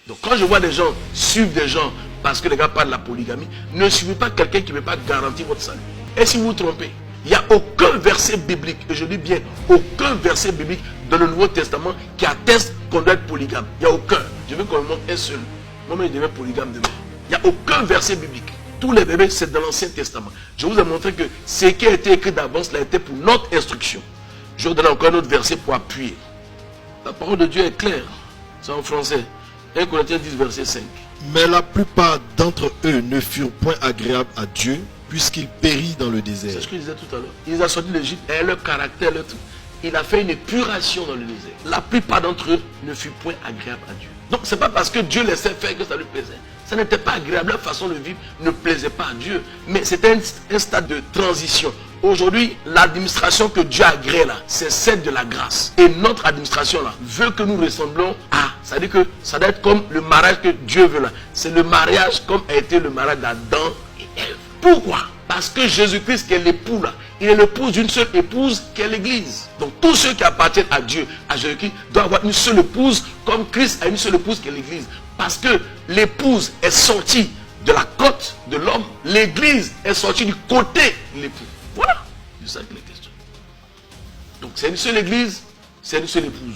Donc quand je vois des gens suivre des gens parce que les gars parlent de la polygamie, ne suivez pas quelqu'un qui ne peut pas garantir votre salut. Et si vous vous trompez, il n'y a aucun verset biblique, et je dis bien aucun verset biblique dans le Nouveau Testament qui atteste qu'on doit être polygame. Il n'y a aucun. Je veux qu'on me montre un seul. Moi-même, je devais polygame demain. Il n'y a aucun verset biblique. Tous les bébés, c'est dans l'Ancien Testament. Je vous ai montré que ce qui a été écrit d'avance, l'a été pour notre instruction. Je vous donne encore un autre verset pour appuyer. La parole de Dieu est claire. C'est en français. 1 Corinthiens 10, verset 5. Mais la plupart d'entre eux ne furent point agréables à Dieu, puisqu'ils périrent dans le désert. C'est ce que je disais tout à l'heure. Il les a sortis d'Égypte et leur caractère, leur truc. Il a fait une épuration dans le désert. La plupart d'entre eux ne furent point agréables à Dieu. Donc ce n'est pas parce que Dieu laissait faire que ça lui plaisait. Ça n'était pas agréable. Leur façon de vivre ne plaisait pas à Dieu. Mais c'était un stade de transition. Aujourd'hui, l'administration que Dieu agrée là, c'est celle de la grâce. Et notre administration là veut que nous ressemblons à. C'est-à-dire que ça doit être comme le mariage que Dieu veut là. C'est le mariage comme a été le mariage d'Adam et Ève. Pourquoi? Parce que Jésus-Christ qui est l'époux là, il est l'épouse d'une seule épouse qui est l'église. Donc tous ceux qui appartiennent à Dieu, à Jésus-Christ, doivent avoir une seule épouse comme Christ a une seule épouse qui est l'église. Parce que l'épouse est sortie de la côte de l'homme, l'église est sortie du côté de l'époux. Voilà, c'est ça que les questions. Donc c'est une seule église, c'est une seule épouse.